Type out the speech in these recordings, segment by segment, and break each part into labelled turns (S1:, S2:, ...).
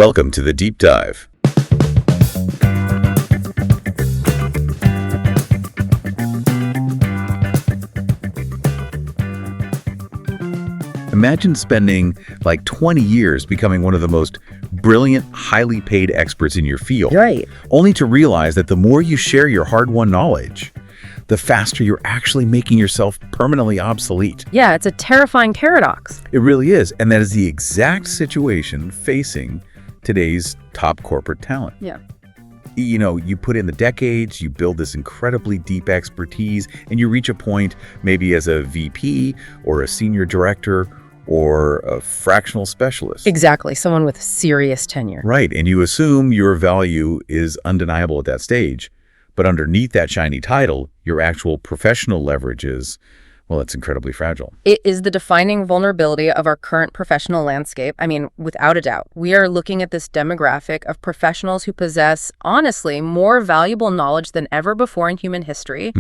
S1: Welcome to the Deep Dive. Imagine spending like 20 years becoming one of the most brilliant, highly paid experts in your field.
S2: Right.
S1: Only to realize that the more you share your hard-won knowledge, the faster you're actually making yourself permanently obsolete.
S2: Yeah, it's a terrifying paradox.
S1: It really is. And that is the exact situation facing today's top corporate talent.
S2: Yeah.
S1: You know, you put in the decades, you build this incredibly deep expertise, and you reach a point maybe as a VP or a senior director or a fractional specialist.
S2: Exactly. Someone with serious tenure.
S1: Right. And you assume your value is undeniable at that stage. But underneath that shiny title, your actual professional leverage is, well, it's incredibly fragile.
S2: It is the defining vulnerability of our current professional landscape. I mean, without a doubt, we are looking at this demographic of professionals who possess, honestly, more valuable knowledge than ever before in human history.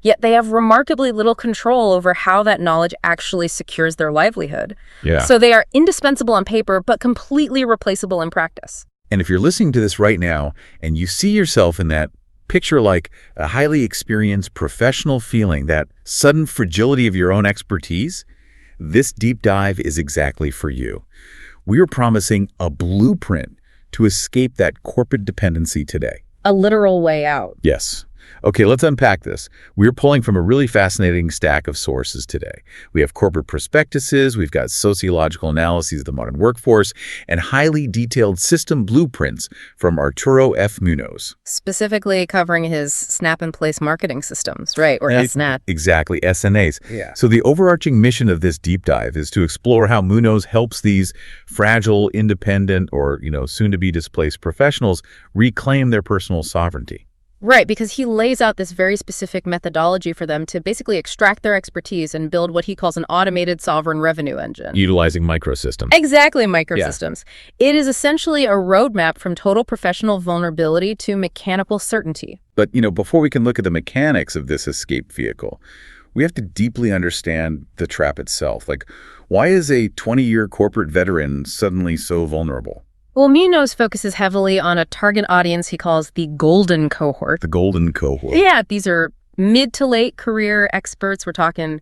S2: Yet they have remarkably little control over how that knowledge actually secures their livelihood.
S1: Yeah.
S2: So they are indispensable on paper, but completely replaceable in practice.
S1: And if you're listening to this right now and you see yourself in that picture, like a highly experienced professional feeling, that sudden fragility of your own expertise, this deep dive is exactly for you. We are promising a blueprint to escape that corporate dependency today.
S2: A literal way out.
S1: Yes. Okay, let's unpack this. We're pulling from a really fascinating stack of sources today. We have corporate prospectuses, we've got sociological analyses of the modern workforce, and highly detailed system blueprints from Arturo F. Munoz.
S2: Specifically covering his snap-in-place marketing systems, right? Or SNAT.
S1: Exactly, SNAs.
S2: Yeah.
S1: So the overarching mission of this deep dive is to explore how Munoz helps these fragile, independent, or, soon-to-be displaced professionals reclaim their personal sovereignty.
S2: Right, because he lays out this very specific methodology for them to basically extract their expertise and build what he calls an automated sovereign revenue engine.
S1: Utilizing microsystems.
S2: Exactly, microsystems. Yeah. It is essentially a roadmap from total professional vulnerability to mechanical certainty.
S1: But, before we can look at the mechanics of this escape vehicle, we have to deeply understand the trap itself. Like, why is a 20-year corporate veteran suddenly so vulnerable?
S2: Well, Munoz focuses heavily on a target audience he calls the golden cohort.
S1: The golden cohort.
S2: Yeah, these are mid to late career experts. We're talking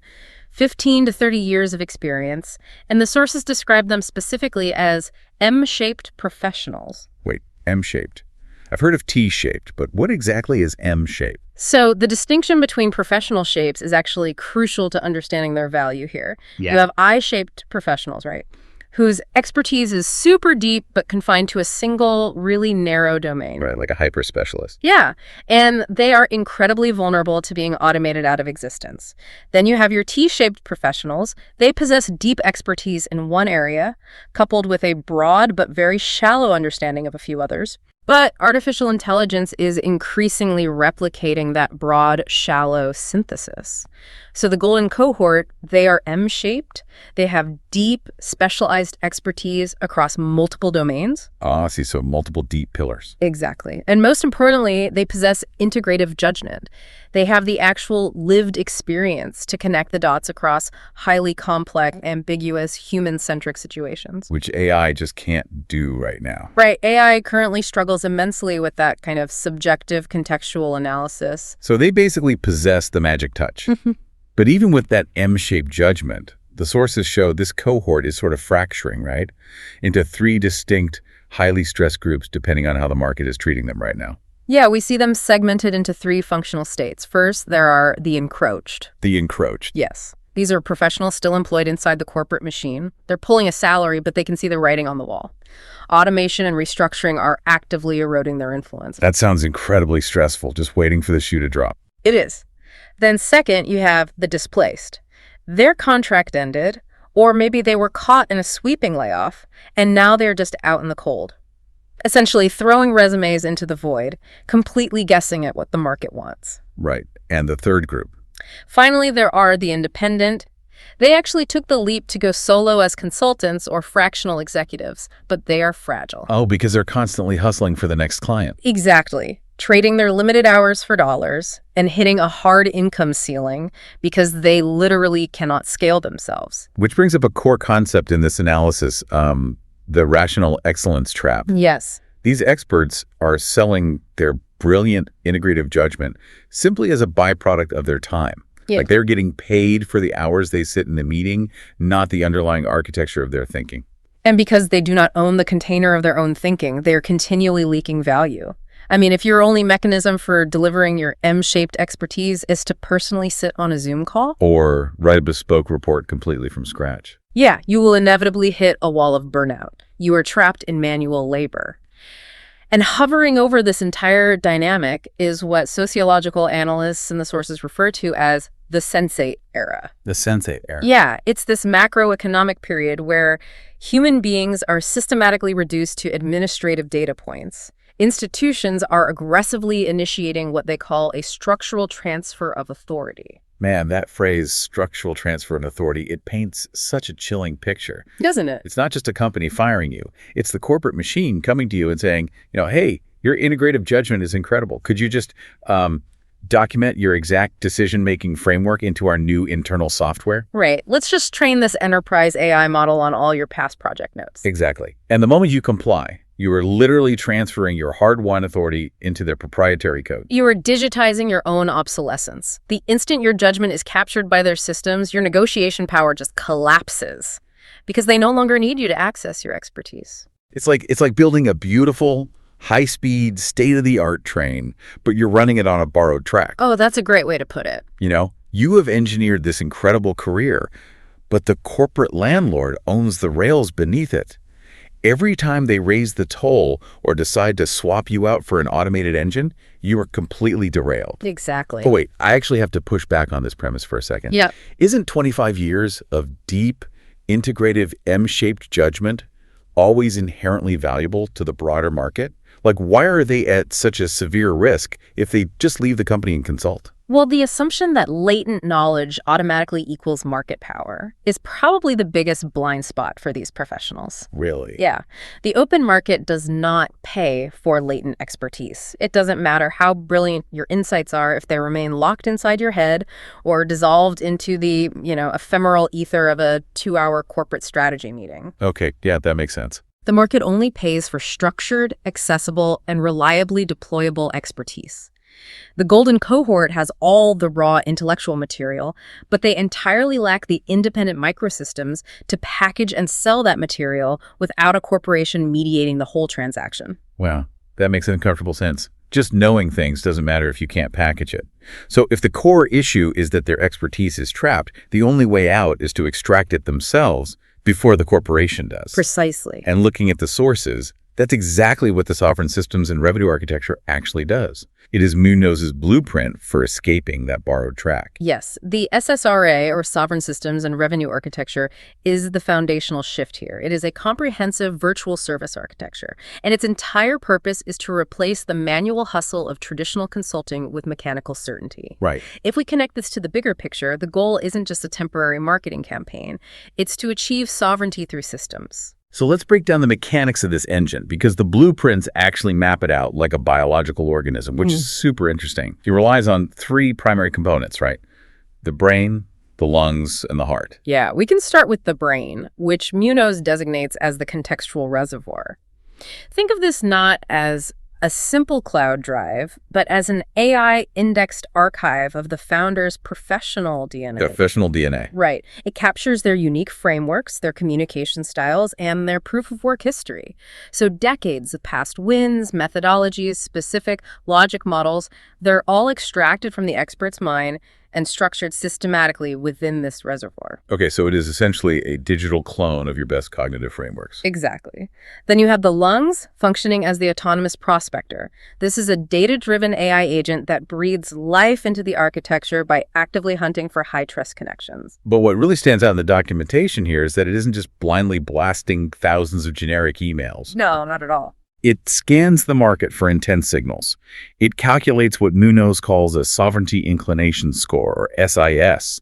S2: 15 to 30 years of experience. And the sources describe them specifically as M-shaped professionals.
S1: Wait, M-shaped? I've heard of T-shaped, but what exactly is M-shaped?
S2: So the distinction between professional shapes is actually crucial to understanding their value here.
S1: Yeah.
S2: You have I-shaped professionals, right? Whose expertise is super deep but confined to a single, really narrow domain.
S1: Right, like a hyper-specialist.
S2: Yeah, and they are incredibly vulnerable to being automated out of existence. Then you have your T-shaped professionals. They possess deep expertise in one area, coupled with a broad but very shallow understanding of a few others. But artificial intelligence is increasingly replicating that broad, shallow synthesis. So the golden cohort, they are M-shaped. They have deep, specialized expertise across multiple domains.
S1: Ah, I see. So multiple deep pillars.
S2: Exactly. And most importantly, they possess integrative judgment. They have the actual lived experience to connect the dots across highly complex, ambiguous, human-centric situations.
S1: Which AI just can't do right now.
S2: Right. AI currently struggles immensely with that kind of subjective contextual analysis.
S1: So they basically possess the magic touch. But even with that M-shaped judgment, the sources show this cohort is sort of fracturing, right, into three distinct, highly stressed groups depending on how the market is treating them right now.
S2: Yeah, we see them segmented into three functional states. First, there are the encroached.
S1: The encroached.
S2: Yes. These are professionals still employed inside the corporate machine. They're pulling a salary, but they can see the writing on the wall. Automation and restructuring are actively eroding their influence.
S1: That sounds incredibly stressful, just waiting for the shoe to drop.
S2: It is. Then second, you have the displaced. Their contract ended, or maybe they were caught in a sweeping layoff, and now they're just out in the cold. Essentially throwing resumes into the void, completely guessing at what the market wants.
S1: Right. And the third group?
S2: Finally, there are the independent. They actually took the leap to go solo as consultants or fractional executives, but they are fragile.
S1: Oh, because they're constantly hustling for the next client.
S2: Exactly. Trading their limited hours for dollars and hitting a hard income ceiling because they literally cannot scale themselves.
S1: Which brings up a core concept in this analysis, the rational excellence trap.
S2: Yes.
S1: These experts are selling their brilliant integrative judgment simply as a byproduct of their time.
S2: Yeah.
S1: Like they're getting paid for the hours they sit in the meeting, not the underlying architecture of their thinking.
S2: And because they do not own the container of their own thinking, they're continually leaking value. I mean, if your only mechanism for delivering your M-shaped expertise is to personally sit on a Zoom call,
S1: Or write a bespoke report completely from scratch.
S2: yeah, you will inevitably hit a wall of burnout. You are trapped in manual labor. And hovering over this entire dynamic is what sociological analysts and the sources refer to as the sensate era.
S1: The sensate era.
S2: Yeah, it's this macroeconomic period where human beings are systematically reduced to administrative data points. Institutions are aggressively initiating what they call a structural transfer of authority.
S1: Man, that phrase, structural transfer of authority, it paints such a chilling picture.
S2: Doesn't it?
S1: It's not just a company firing you. It's the corporate machine coming to you and saying, hey, your integrative judgment is incredible. Could you just document your exact decision-making framework into our new internal software?
S2: Right. Let's just train this enterprise AI model on all your past project notes.
S1: Exactly. And the moment you comply, you are literally transferring your hard-won authority into their proprietary code.
S2: You are digitizing your own obsolescence. The instant your judgment is captured by their systems, your negotiation power just collapses because they no longer need you to access your expertise.
S1: It's like building a beautiful, high-speed, state-of-the-art train, but you're running it on a borrowed track.
S2: Oh, that's a great way to put it.
S1: You have engineered this incredible career, but the corporate landlord owns the rails beneath it. Every time they raise the toll or decide to swap you out for an automated engine, you are completely derailed.
S2: Exactly.
S1: Oh, wait, I actually have to push back on this premise for a second.
S2: Yeah.
S1: Isn't 25 years of deep, integrative, M-shaped judgment always inherently valuable to the broader market? Like, why are they at such a severe risk if they just leave the company and consult?
S2: Well, the assumption that latent knowledge automatically equals market power is probably the biggest blind spot for these professionals.
S1: Really?
S2: Yeah. The open market does not pay for latent expertise. It doesn't matter how brilliant your insights are if they remain locked inside your head or dissolved into the, ephemeral ether of a 2-hour corporate strategy meeting.
S1: Okay, yeah, that makes sense.
S2: The market only pays for structured, accessible, and reliably deployable expertise. The golden cohort has all the raw intellectual material, but they entirely lack the independent microsystems to package and sell that material without a corporation mediating the whole transaction.
S1: Wow, that makes uncomfortable sense. Just knowing things doesn't matter if you can't package it. So if the core issue is that their expertise is trapped, the only way out is to extract it themselves before the corporation does.
S2: Precisely.
S1: And looking at the sources, that's exactly what the sovereign systems and revenue architecture actually does. It is Munoz's blueprint for escaping that borrowed track.
S2: Yes, the SSRA, or Sovereign Systems and Revenue Architecture, is the foundational shift here. It is a comprehensive virtual service architecture, and its entire purpose is to replace the manual hustle of traditional consulting with mechanical certainty.
S1: Right.
S2: If we connect this to the bigger picture, the goal isn't just a temporary marketing campaign. It's to achieve sovereignty through systems.
S1: So let's break down the mechanics of this engine, because the blueprints actually map it out like a biological organism, which is super interesting. It relies on 3 primary components, right? The brain, the lungs, and the heart.
S2: Yeah, we can start with the brain, which Munoz designates as the contextual reservoir. Think of this not as a simple cloud drive, but as an AI-indexed archive of the founder's professional DNA.
S1: Professional DNA.
S2: Right. It captures their unique frameworks, their communication styles, and their proof-of-work history. So decades of past wins, methodologies, specific logic models, they're all extracted from the expert's mind and structured systematically within this reservoir.
S1: Okay, so it is essentially a digital clone of your best cognitive frameworks.
S2: Exactly. Then you have the lungs functioning as the autonomous prospector. This is a data-driven AI agent that breathes life into the architecture by actively hunting for high-trust connections.
S1: But what really stands out in the documentation here is that it isn't just blindly blasting thousands of generic emails.
S2: No, not at all.
S1: It scans the market for intent signals. It calculates what Munoz calls a sovereignty inclination score, or SIS,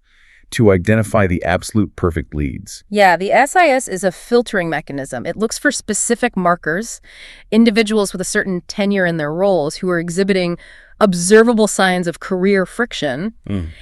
S1: to identify the absolute perfect leads.
S2: Yeah, the SIS is a filtering mechanism. It looks for specific markers, individuals with a certain tenure in their roles who are exhibiting observable signs of career friction,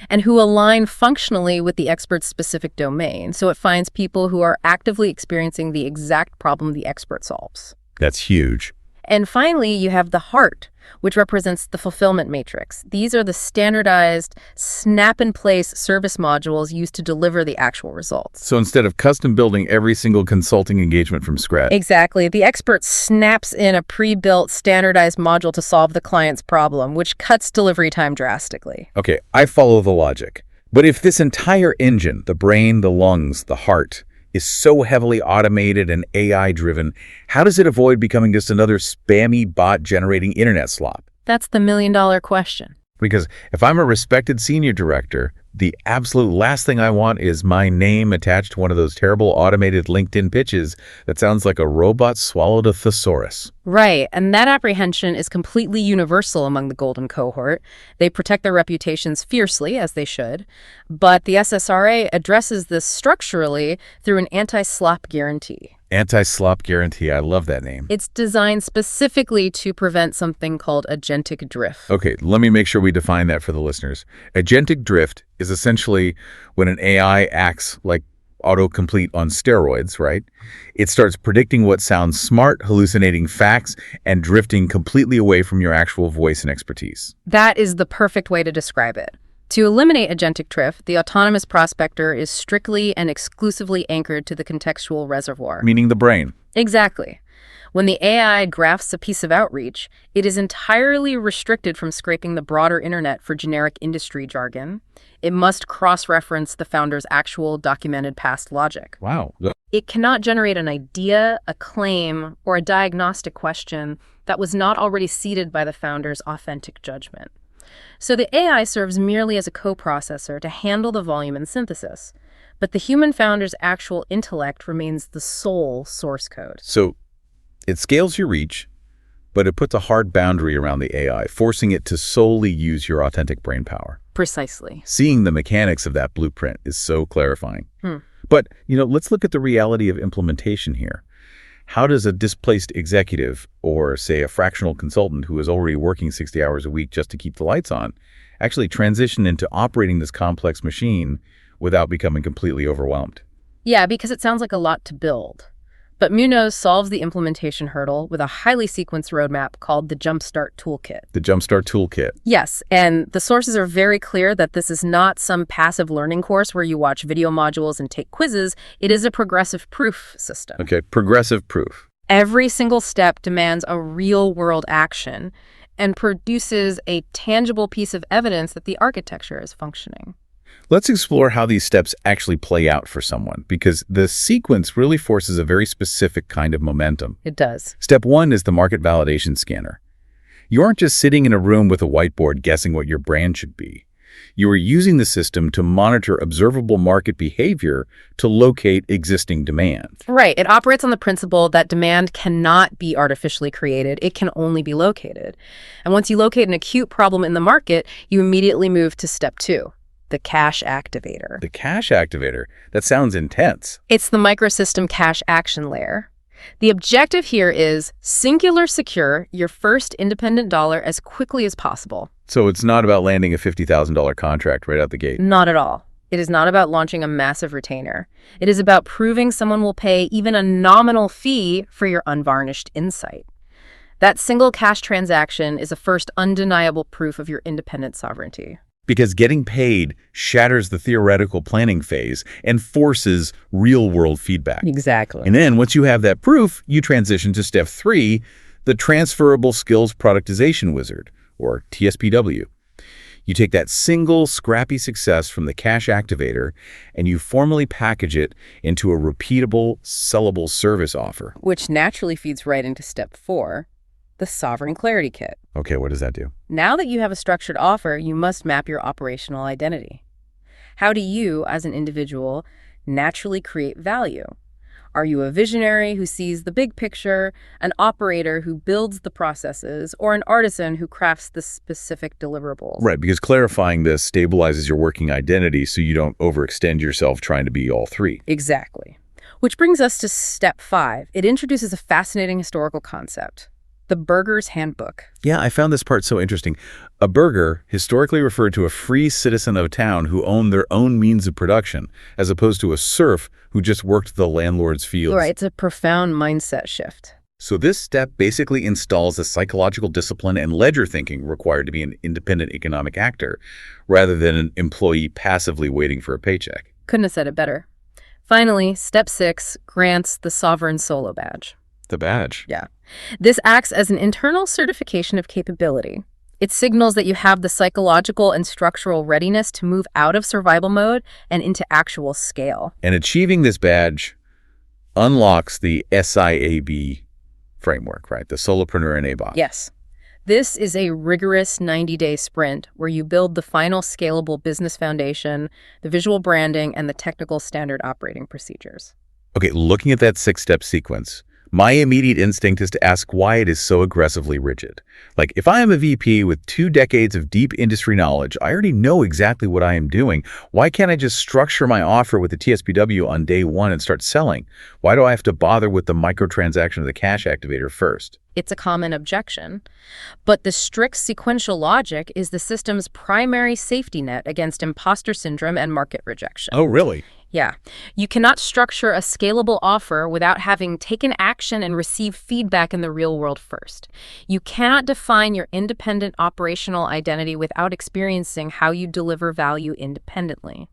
S2: and who align functionally with the expert's specific domain. So it finds people who are actively experiencing the exact problem the expert solves.
S1: That's huge.
S2: And finally, you have the heart, which represents the fulfillment matrix. These are the standardized, snap-in-place service modules used to deliver the actual results.
S1: So instead of custom building every single consulting engagement from scratch.
S2: Exactly. The expert snaps in a pre-built, standardized module to solve the client's problem, which cuts delivery time drastically.
S1: Okay, I follow the logic. But if this entire engine, the brain, the lungs, the heart, is so heavily automated and AI-driven, how does it avoid becoming just another spammy bot-generating internet slop?
S2: That's the million-dollar question.
S1: Because if I'm a respected senior director, the absolute last thing I want is my name attached to one of those terrible automated LinkedIn pitches that sounds like a robot swallowed a thesaurus.
S2: Right, and that apprehension is completely universal among the golden cohort. They protect their reputations fiercely, as they should, but the SSRA addresses this structurally through an anti-slop guarantee.
S1: Anti-Slop Guarantee, I love that name.
S2: It's designed specifically to prevent something called agentic drift.
S1: Okay, let me make sure we define that for the listeners. Agentic drift is essentially when an AI acts like autocomplete on steroids, right? It starts predicting what sounds smart, hallucinating facts, and drifting completely away from your actual voice and expertise.
S2: That is the perfect way to describe it. To eliminate agentic drift, the autonomous prospector is strictly and exclusively anchored to the contextual reservoir.
S1: Meaning the brain.
S2: Exactly. When the AI grafts a piece of outreach, it is entirely restricted from scraping the broader internet for generic industry jargon. It must cross-reference the founder's actual documented past logic.
S1: Wow.
S2: It cannot generate an idea, a claim, or a diagnostic question that was not already seeded by the founder's authentic judgment. So the AI serves merely as a coprocessor to handle the volume and synthesis, but the human founder's actual intellect remains the sole source code.
S1: So it scales your reach, but it puts a hard boundary around the AI, forcing it to solely use your authentic brain power.
S2: Precisely.
S1: Seeing the mechanics of that blueprint is so clarifying. But, let's look at the reality of implementation here. How does a displaced executive or, say, a fractional consultant who is already working 60 hours a week just to keep the lights on actually transition into operating this complex machine without becoming completely overwhelmed?
S2: Yeah, because it sounds like a lot to build. But Munoz solves the implementation hurdle with a highly sequenced roadmap called the Jumpstart Toolkit.
S1: The Jumpstart Toolkit.
S2: Yes, and the sources are very clear that this is not some passive learning course where you watch video modules and take quizzes. It is a progressive proof system.
S1: Okay, progressive proof.
S2: Every single step demands a real-world action and produces a tangible piece of evidence that the architecture is functioning.
S1: Let's explore how these steps actually play out for someone, because the sequence really forces a very specific kind of momentum.
S2: It does.
S1: Step 1 is the market validation scanner. You aren't just sitting in a room with a whiteboard guessing what your brand should be. You are using the system to monitor observable market behavior to locate existing demand.
S2: Right. It operates on the principle that demand cannot be artificially created. It can only be located. And once you locate an acute problem in the market, you immediately move to step 2. The cache activator.
S1: The cache activator? That sounds intense.
S2: It's the microsystem cache action layer. The objective here is singular secure your first independent dollar as quickly as possible.
S1: So it's not about landing a $50,000 contract right out the gate?
S2: Not at all. It is not about launching a massive retainer. It is about proving someone will pay even a nominal fee for your unvarnished insight. That single cache transaction is a first undeniable proof of your independent sovereignty.
S1: Because getting paid shatters the theoretical planning phase and forces real-world feedback.
S2: Exactly.
S1: And then once you have that proof, you transition to step 3, the Transferable Skills Productization Wizard, or TSPW. You take that single scrappy success from the cache activator and you formally package it into a repeatable, sellable service offer.
S2: Which naturally feeds right into step 4, the Sovereign Clarity Kit.
S1: Okay, what does that do?
S2: Now that you have a structured offer, you must map your operational identity. How do you, as an individual, naturally create value? Are you a visionary who sees the big picture, an operator who builds the processes, or an artisan who crafts the specific deliverables?
S1: Right, because clarifying this stabilizes your working identity so you don't overextend yourself trying to be all 3.
S2: Exactly. Which brings us to step 5. It introduces a fascinating historical concept, The Burger's Handbook.
S1: Yeah, I found this part so interesting. A burgher historically referred to a free citizen of a town who owned their own means of production, as opposed to a serf who just worked the landlord's fields.
S2: Right, it's a profound mindset shift.
S1: So this step basically installs the psychological discipline and ledger thinking required to be an independent economic actor, rather than an employee passively waiting for a paycheck.
S2: Couldn't have said it better. Finally, step 6 grants the Sovereign Solo Badge.
S1: The badge.
S2: Yeah. This acts as an internal certification of capability. It signals that you have the psychological and structural readiness to move out of survival mode and into actual scale.
S1: And achieving this badge unlocks the SIAB framework, right? The Solopreneur and ABOT.
S2: Yes. This is a rigorous 90-day sprint where you build the final scalable business foundation, the visual branding, and the technical standard operating procedures.
S1: Okay, looking at that 6-step sequence, my immediate instinct is to ask why it is so aggressively rigid. Like, if I am a VP with 2 decades of deep industry knowledge, I already know exactly what I am doing. Why can't I just structure my offer with the TSPW on day 1 and start selling? Why do I have to bother with the microtransaction of the cash activator first?
S2: It's a common objection. But the strict sequential logic is the system's primary safety net against imposter syndrome and market rejection.
S1: Oh, really?
S2: Yeah. You cannot structure a scalable offer without having taken action and received feedback in the real world first. You cannot define your independent operational identity without experiencing how you deliver value independently.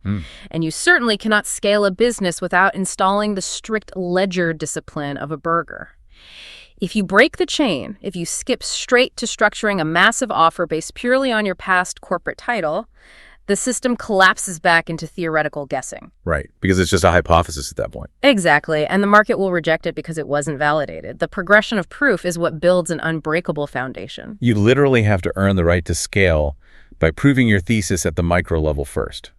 S2: And you certainly cannot scale a business without installing the strict ledger discipline of a burger. If you break the chain, if you skip straight to structuring a massive offer based purely on your past corporate title, the system collapses back into theoretical guessing.
S1: Right, because it's just a hypothesis at that point.
S2: Exactly, and the market will reject it because it wasn't validated. The progression of proof is what builds an unbreakable foundation.
S1: You literally have to earn the right to scale by proving your thesis at the micro level first.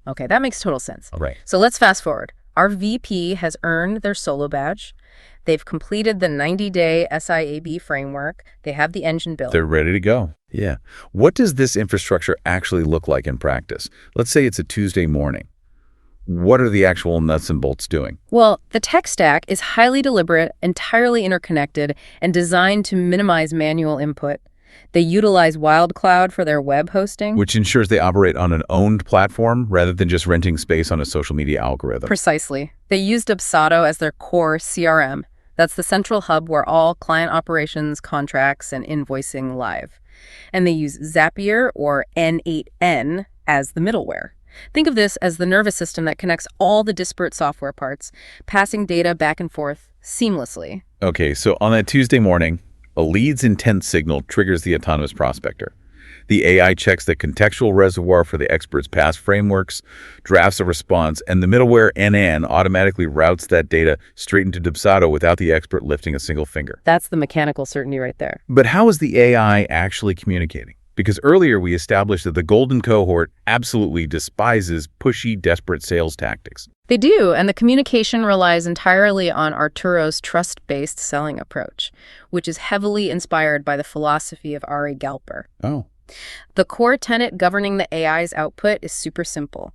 S2: Okay, that makes total sense.
S1: All right.
S2: So let's fast forward. Our VP has earned their solo badge. They've completed the 90-day SIAB framework. They have the engine built.
S1: They're ready to go. Yeah. What does this infrastructure actually look like in practice? Let's say it's a Tuesday morning. What are the actual nuts and bolts doing?
S2: Well, the tech stack is highly deliberate, entirely interconnected, and designed to minimize manual input. They utilize WildCloud for their web hosting.
S1: Which ensures they operate on an owned platform rather than just renting space on a social media algorithm.
S2: Precisely. They used Dubsado as their core CRM. That's the central hub where all client operations, contracts, and invoicing live. And they use Zapier or N8N as the middleware. Think of this as the nervous system that connects all the disparate software parts, passing data back and forth seamlessly.
S1: Okay, so on that Tuesday morning, a lead's intent signal triggers the autonomous prospector. The AI checks the contextual reservoir for the expert's past frameworks, drafts a response, and the middleware NN automatically routes that data straight into Dubsado without the expert lifting a single finger.
S2: That's the mechanical certainty right there.
S1: But how is the AI actually communicating? Because earlier we established that the golden cohort absolutely despises pushy, desperate sales tactics.
S2: They do, and the communication relies entirely on Arturo's trust-based selling approach, which is heavily inspired by the philosophy of Ari Galper.
S1: Oh.
S2: The core tenet governing the AI's output is super simple.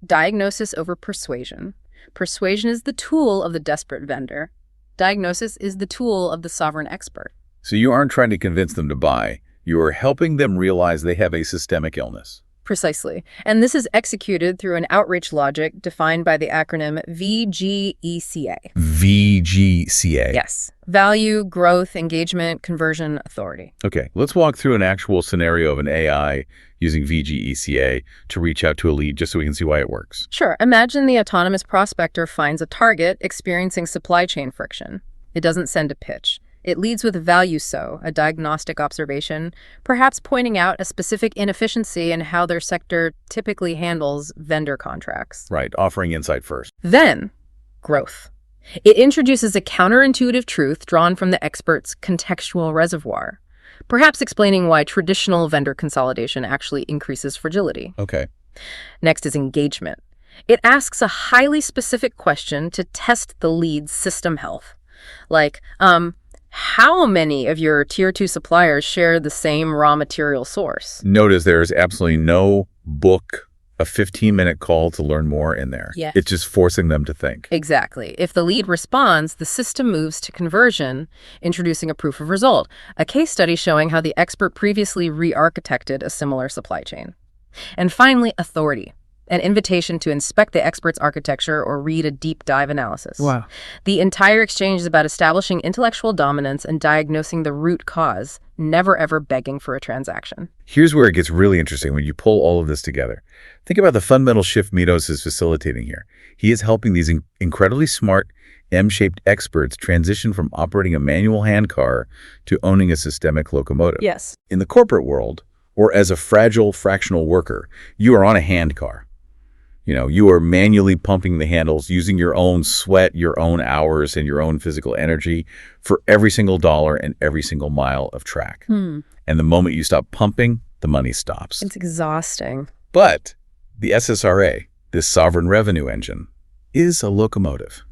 S2: Diagnosis over persuasion. Persuasion is the tool of the desperate vendor. Diagnosis is the tool of the sovereign expert.
S1: So you aren't trying to convince them to buy. You are helping them realize they have a systemic illness.
S2: Precisely. And this is executed through an outreach logic defined by the acronym VGECA.
S1: VGCA.
S2: Yes. Value, growth, engagement, conversion, authority.
S1: Okay, let's walk through an actual scenario of an AI using VGECA to reach out to a lead just so we can see why it works.
S2: Sure. Imagine the autonomous prospector finds a target experiencing supply chain friction. It doesn't send a pitch. It leads with value a diagnostic observation, perhaps pointing out a specific inefficiency in how their sector typically handles vendor contracts.
S1: Right, offering insight first.
S2: Then, growth. It introduces a counterintuitive truth drawn from the expert's contextual reservoir, perhaps explaining why traditional vendor consolidation actually increases fragility.
S1: Okay.
S2: Next is engagement. It asks a highly specific question to test the lead's system health. Like, how many of your tier 2 suppliers share the same raw material source?
S1: Notice there is absolutely no book a 15-minute call to learn more in there.
S2: Yeah.
S1: It's just forcing them to think.
S2: Exactly. If the lead responds, the system moves to conversion, introducing a proof of result, a case study showing how the expert previously re-architected a similar supply chain. And finally, authority, an invitation to inspect the expert's architecture or read a deep dive analysis.
S3: Wow.
S2: The entire exchange is about establishing intellectual dominance and diagnosing the root cause, never ever begging for a transaction.
S1: Here's where it gets really interesting when you pull all of this together. Think about the fundamental shift Munoz is facilitating here. He is helping these incredibly smart, M-shaped experts transition from operating a manual hand car to owning a systemic locomotive.
S2: Yes.
S1: In the corporate world, or as a fragile fractional worker, you are on a hand car. You are manually pumping the handles, using your own sweat, your own hours, and your own physical energy for every single dollar and every single mile of track. And the moment you stop pumping, the money stops.
S2: It's exhausting.
S1: But the SSRA, this sovereign revenue engine, is a locomotive.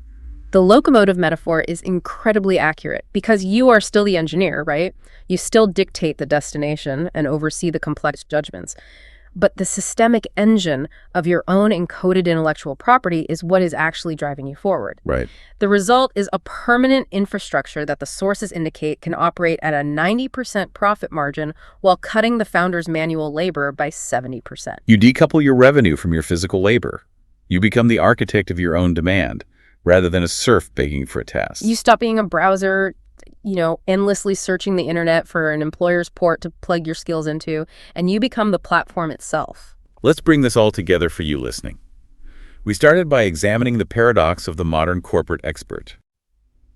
S2: The locomotive metaphor is incredibly accurate because you are still the engineer, right? You still dictate the destination and oversee the complex judgments. But the systemic engine of your own encoded intellectual property is what is actually driving you forward.
S1: Right.
S2: The result is a permanent infrastructure that the sources indicate can operate at a 90% profit margin while cutting the founder's manual labor by 70%.
S1: You decouple your revenue from your physical labor. You become the architect of your own demand, rather than a serf begging for a task.
S2: You stop being a browser, endlessly searching the internet for an employer's port to plug your skills into, and you become the platform itself.
S1: Let's bring this all together for you listening. We started by examining the paradox of the modern corporate expert.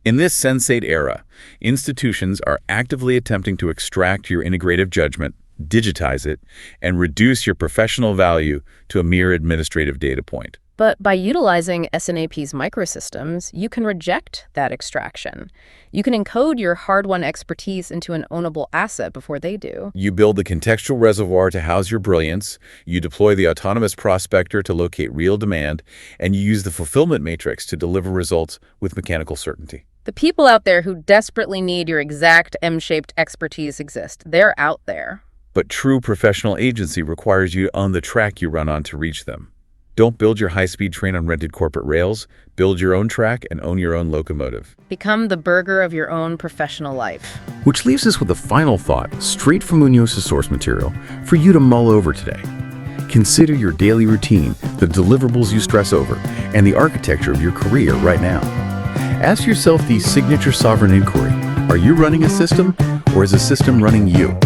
S1: In this sensate era, institutions are actively attempting to extract your integrative judgment, digitize it, and reduce your professional value to a mere administrative data point.
S2: But by utilizing SNAP's microsystems, you can reject that extraction. You can encode your hard-won expertise into an ownable asset before they do.
S1: You build the contextual reservoir to house your brilliance, you deploy the autonomous prospector to locate real demand, and you use the fulfillment matrix to deliver results with mechanical certainty.
S2: The people out there who desperately need your exact M-shaped expertise exist. They're out there.
S1: But true professional agency requires you to own the track you run on to reach them. Don't build your high-speed train on rented corporate rails. Build your own track and own your own locomotive.
S2: Become the burger of your own professional life.
S3: Which leaves us with a final thought, straight from Munoz's source material, for you to mull over today. Consider your daily routine, the deliverables you stress over, and the architecture of your career right now. Ask yourself the signature sovereign inquiry. Are you running a system, or is a system running you?